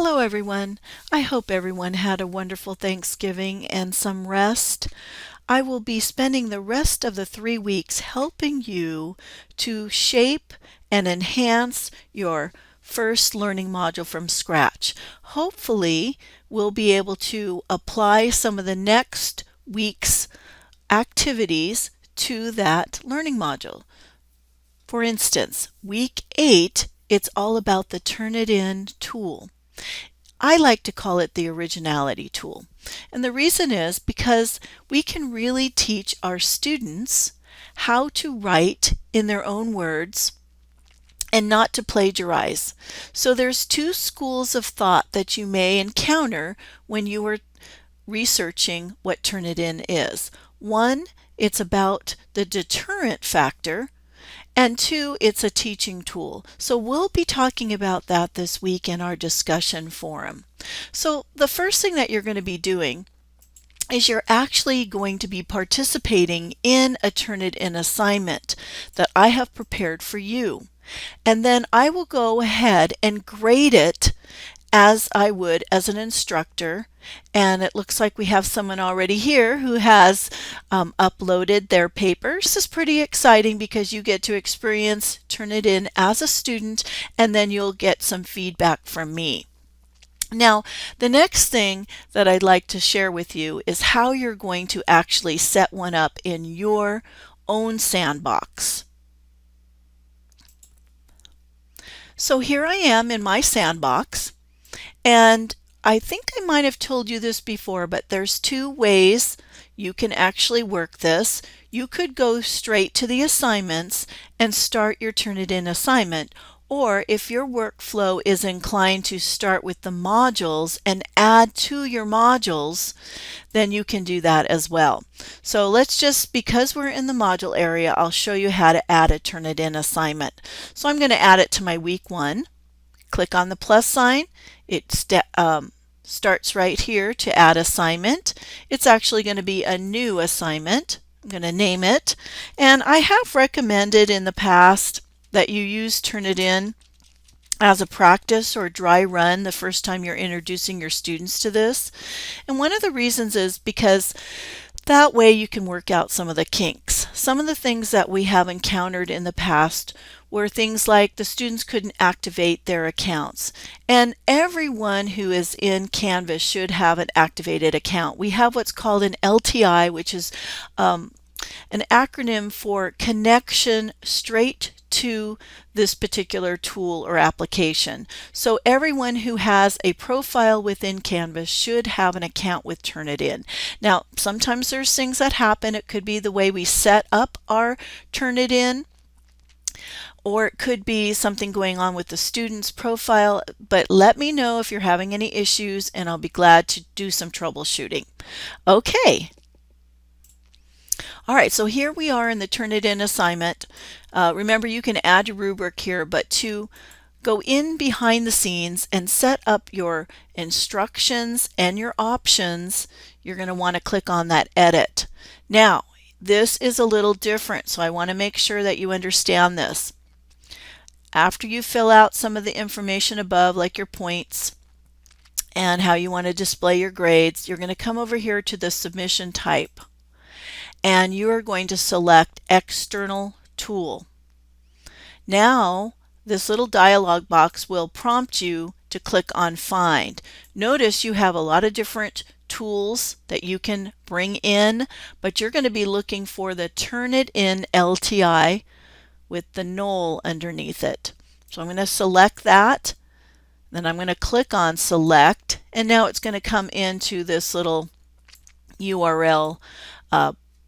Hello, everyone. I hope everyone had a wonderful Thanksgiving and some rest. I will be spending the rest of the 3 weeks helping you to shape and enhance your first learning module from scratch. Hopefully, we'll be able to apply some of the next week's activities to that learning module. For instance, week 8, it's all about the Turnitin tool. I like to call it the originality tool. And the reason is because we can really teach our students how to write in their own words and not to plagiarize. So there's two schools of thought that you may encounter when you are researching what Turnitin is. One, it's about the deterrent factor, and two, it's a teaching tool. So we'll be talking about that this week in our discussion forum. So the first thing that you're going to be doing is you're actually going to be participating in a Turnitin assignment that I have prepared for you. And then I will go ahead and grade it as I would as an instructor. And it looks like we have someone already here who has uploaded their paper. This is pretty exciting because you get to experience Turnitin as a student, and then you'll get some feedback from me. Now, the next thing that I'd like to share with you is how you're going to actually set one up in your own sandbox. So here I am in my sandbox. And I think I might have told you this before, but there's two ways you can actually work this. You could go straight to the assignments and start your Turnitin assignment, or if your workflow is inclined to start with the modules and add to your modules, then you can do that as well. So because we're in the module area, I'll show you how to add a Turnitin assignment. So I'm going to add it to my week 1. Click on the plus sign. It starts right here to add assignment. It's actually going to be a new assignment. I'm going to name it. And I have recommended in the past that you use Turnitin as a practice or dry run the first time you're introducing your students to this. And one of the reasons is because that way you can work out some of the kinks. Some of the things that we have encountered in the past were things like the students couldn't activate their accounts. And everyone who is in Canvas should have an activated account. We have what's called an LTI, which is an acronym for Connection Straight to this particular tool or application. So everyone who has a profile within Canvas should have an account with Turnitin. Now, sometimes there's things that happen. It could be the way we set up our Turnitin, or it could be something going on with the student's profile, but let me know if you're having any issues and I'll be glad to do some troubleshooting. Okay. All right, so here we are in the Turnitin assignment. Remember, you can add your rubric here, but to go in behind the scenes and set up your instructions and your options, you're going to want to click on that edit. Now, this is a little different, so I want to make sure that you understand this. After you fill out some of the information above, like your points and how you want to display your grades, you're going to come over here to the submission type. And you are going to select External Tool. Now, this little dialog box will prompt you to click on Find. Notice you have a lot of different tools that you can bring in, but you're going to be looking for the Turnitin LTI with the null underneath it. So I'm going to select that. Then I'm going to click on Select, and now it's going to come into this little URL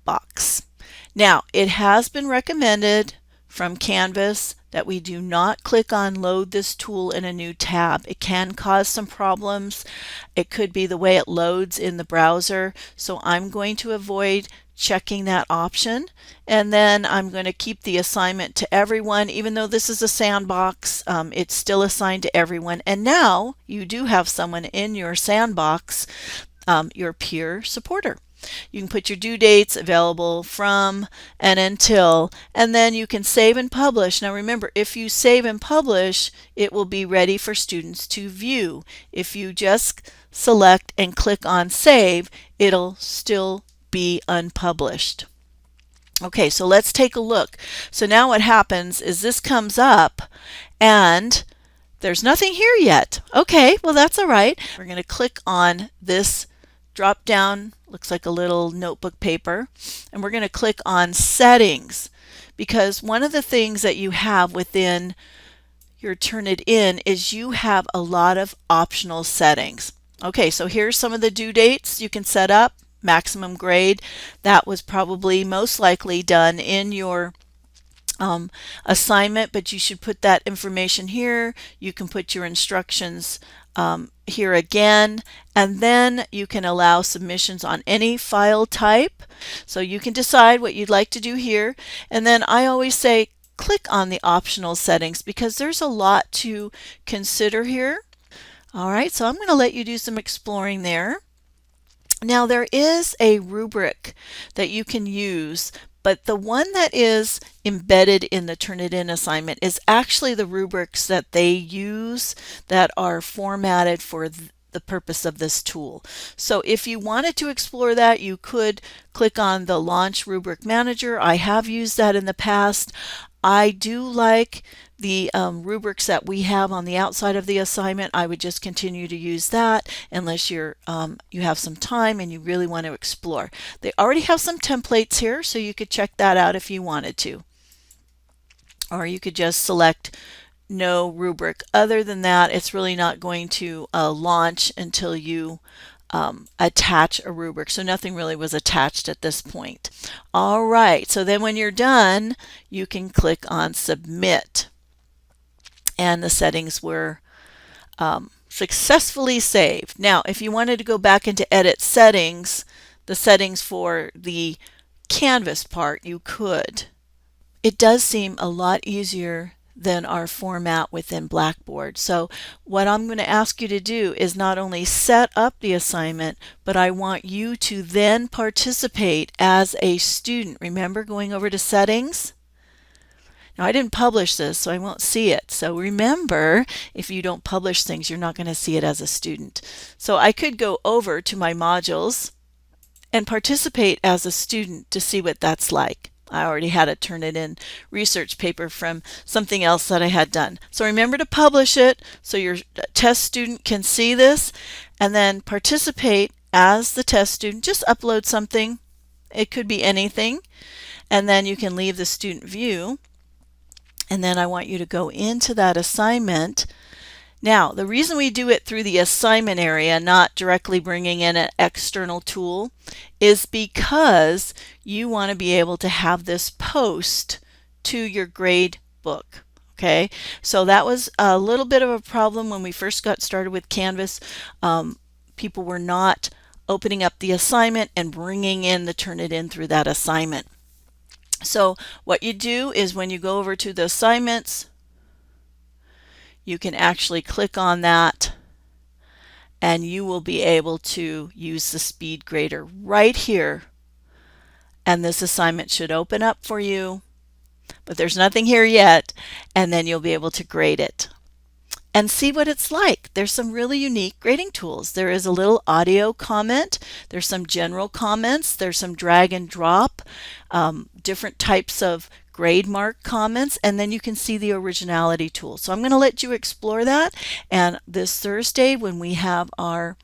box. Now, it has been recommended from Canvas that we do not click on Load this tool in a new tab. It can cause some problems. It could be the way it loads in the browser, so I'm going to avoid checking that option, and then I'm going to keep the assignment to everyone. Even though this is a sandbox, it's still assigned to everyone. And now you do have someone in your sandbox, your peer supporter. You can put your due dates, available from and until, and then you can save and publish. Now remember, if you save and publish, it will be ready for students to view. If you just select and click on save, it'll still be unpublished. Okay, so let's take a look. So now what happens is this comes up and there's nothing here yet. Okay, well that's all right. We're going to click on this drop down, looks like a little notebook paper, and we're going to click on settings, because one of the things that you have within your Turnitin is you have a lot of optional settings. Okay, so here's some of the due dates you can set up. Maximum grade, that was probably most likely done in your assignment, but you should put that information here. You can put your instructions here again, and then you can allow submissions on any file type. So you can decide what you'd like to do here, and then I always say click on the optional settings because there's a lot to consider here. All right, so I'm going to let you do some exploring there. Now there is a rubric that you can use, but the one that is embedded in the Turnitin assignment is actually the rubrics that they use that are formatted for the purpose of this tool. So if you wanted to explore that, you could click on the Launch Rubric Manager. I have used that in the past. I do like the rubrics that we have on the outside of the assignment. I would just continue to use that unless you have some time and you really want to explore. They already have some templates here, so you could check that out if you wanted to. Or you could just select no rubric. Other than that, it's really not going to launch until you attach a rubric. So nothing really was attached at this point. All right, so then when you're done, you can click on Submit. And the settings were successfully saved. Now, if you wanted to go back into Edit Settings, the settings for the Canvas part, you could. It does seem a lot easier than our format within Blackboard. So what I'm going to ask you to do is not only set up the assignment, but I want you to then participate as a student. Remember going over to Settings? Now I didn't publish this, so I won't see it. So remember, if you don't publish things, you're not going to see it as a student. So I could go over to my modules and participate as a student to see what that's like. I already had a Turnitin research paper from something else that I had done. So remember to publish it so your test student can see this, and then participate as the test student. Just upload something. It could be anything. And then you can leave the student view. And then I want you to go into that assignment. Now, the reason we do it through the assignment area, not directly bringing in an external tool, is because you want to be able to have this post to your grade book. Okay, so that was a little bit of a problem when we first got started with Canvas. People were not opening up the assignment and bringing in the Turnitin through that assignment. So what you do is when you go over to the assignments, you can actually click on that and you will be able to use the speed grader right here, and this assignment should open up for you, but there's nothing here yet, and then you'll be able to grade it and see what it's like. There's some really unique grading tools. There is a little audio comment, there's some general comments, there's some drag and drop, different types of grade mark comments, and then you can see the originality tool. So I'm going to let you explore that, and this Thursday when we have our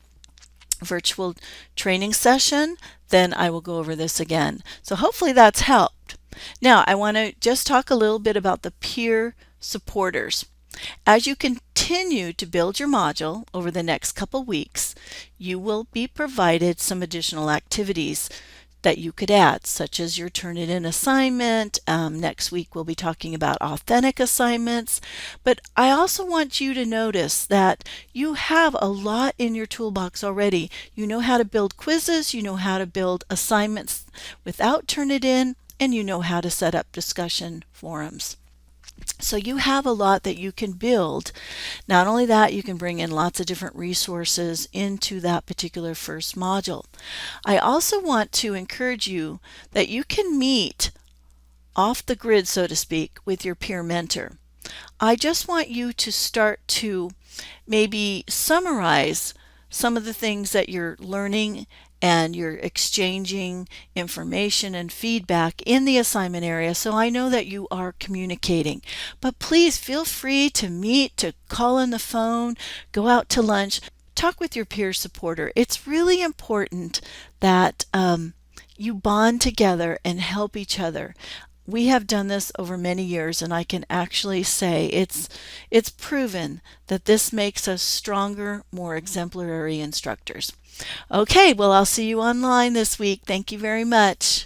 virtual training session, then I will go over this again. So hopefully that's helped. Now I want to just talk a little bit about the peer supporters. As you continue to build your module over the next couple weeks, you will be provided some additional activities that you could add, such as your Turnitin assignment. Next week we'll be talking about authentic assignments, but I also want you to notice that you have a lot in your toolbox already. You know how to build quizzes, you know how to build assignments without Turnitin, and you know how to set up discussion forums. So you have a lot that you can build. Not only that, you can bring in lots of different resources into that particular first module. I also want to encourage you that you can meet off the grid, so to speak, with your peer mentor. I just want you to start to maybe summarize some of the things that you're learning and you're exchanging information and feedback in the assignment area, so I know that you are communicating. But please feel free to meet, to call on the phone, go out to lunch, talk with your peer supporter. It's really important that you bond together and help each other. We have done this over many years, and I can actually say it's proven that this makes us stronger, more exemplary instructors. Okay, well, I'll see you online this week. Thank you very much.